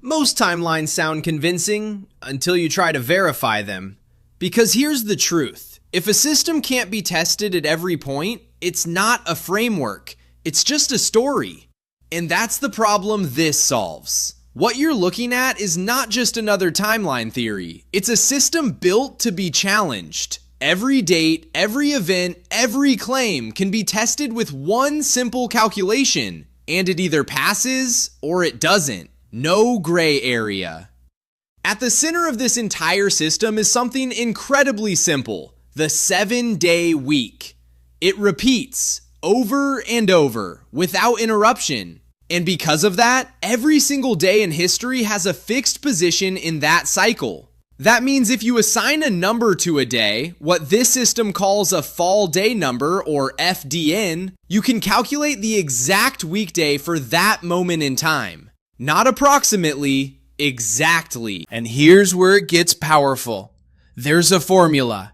Most timelines sound convincing until you try to verify them. Because here's the truth. If a system can't be tested at every point, it's not a framework. It's just a story. And that's the problem this solves. What you're looking at is not just another timeline theory. It's a system built to be challenged. Every date, every event, every claim can be tested with one simple calculation, and it either passes or it doesn't. No gray area. At the center of this entire system is something incredibly simple: the 7-day week. It repeats over and over without interruption. And because of that, every single day in history has a fixed position in that cycle. That means if you assign a number to a day, what this system calls a fall day number, or FDN, you can calculate the exact weekday for that moment in time. Not approximately, exactly. And here's where it gets powerful. There's a formula.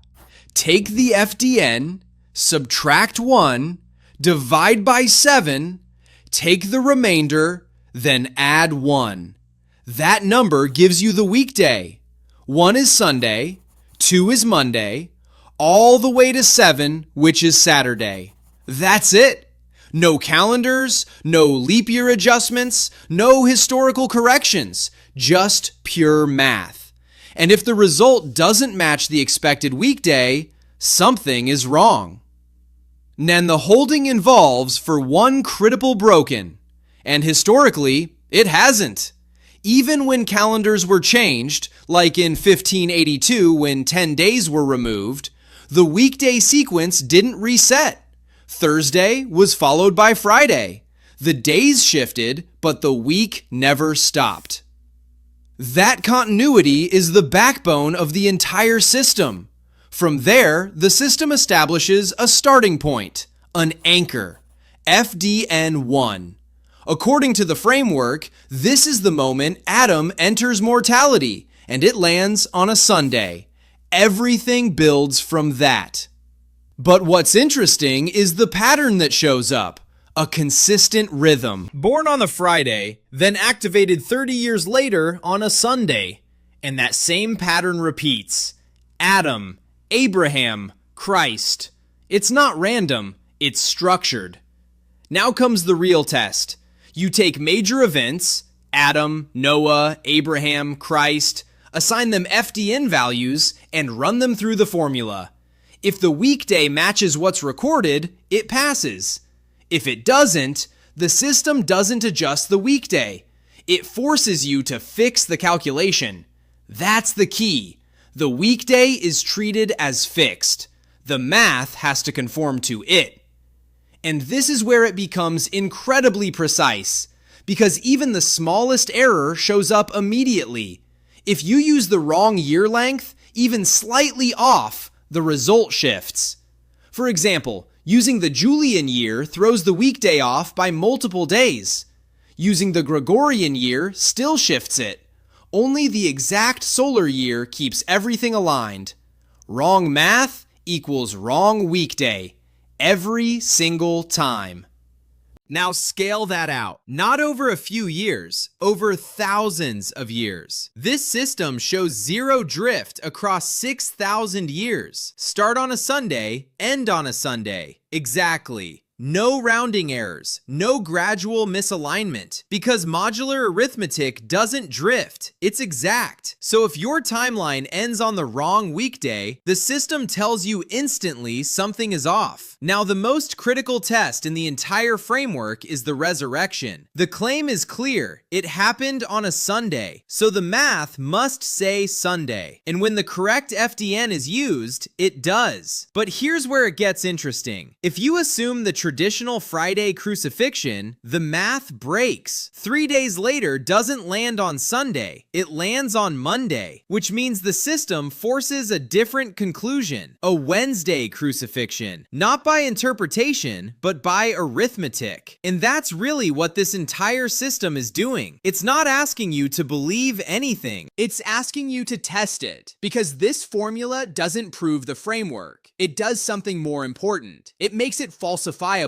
Take the FDN, subtract 1, divide by 7, take the remainder, then add 1. That number gives you the weekday. 1 is Sunday, 2 is Monday, all the way to 7, which is Saturday. That's it. No calendars, no leap year adjustments, no historical corrections, just pure math. And if the result doesn't match the expected weekday, something is wrong. Then the holding involves for one critical broken, and historically, it hasn't. Even when calendars were changed, like in 1582 when 10 days were removed, the weekday sequence didn't reset. Thursday was followed by Friday. The days shifted, but the week never stopped. That continuity is the backbone of the entire system. From there, the system establishes a starting point, an anchor, FDN1. According to the framework, this is the moment Adam enters mortality, and it lands on a Sunday. Everything builds from that. But what's interesting is the pattern that shows up, a consistent rhythm. Born on a Friday, then activated 30 years later on a Sunday. And that same pattern repeats. Adam, Abraham, Christ. It's not random, it's structured. Now comes the real test. You take major events, Adam, Noah, Abraham, Christ, assign them FDN values, and run them through the formula. If the weekday matches what's recorded, it passes. If it doesn't, the system doesn't adjust the weekday. It forces you to fix the calculation. That's the key. The weekday is treated as fixed. The math has to conform to it. And this is where it becomes incredibly precise, because even the smallest error shows up immediately. If you use the wrong year length, even slightly off, the result shifts. For example, using the Julian year throws the weekday off by multiple days. Using the Gregorian year still shifts it. Only the exact solar year keeps everything aligned. Wrong math equals wrong weekday. Every single time. Now scale that out. Not over a few years, over thousands of years. This system shows zero drift across 6,000 years. Start on a Sunday, end on a Sunday. Exactly. No rounding errors, no gradual misalignment, because modular arithmetic doesn't drift, it's exact. So if your timeline ends on the wrong weekday, the system tells you instantly something is off. Now, the most critical test in the entire framework is the resurrection. The claim is clear, it happened on a Sunday, so the math must say Sunday. And when the correct FDN is used, it does. But here's where it gets interesting. If you assume the traditional Friday crucifixion, the math breaks. 3 days later doesn't land on Sunday, it lands on Monday, which means the system forces a different conclusion, a Wednesday crucifixion, not by interpretation, but by arithmetic. And that's really what this entire system is doing. It's not asking you to believe anything, it's asking you to test it, because this formula doesn't prove the framework. It does something more important. It makes it falsifiable.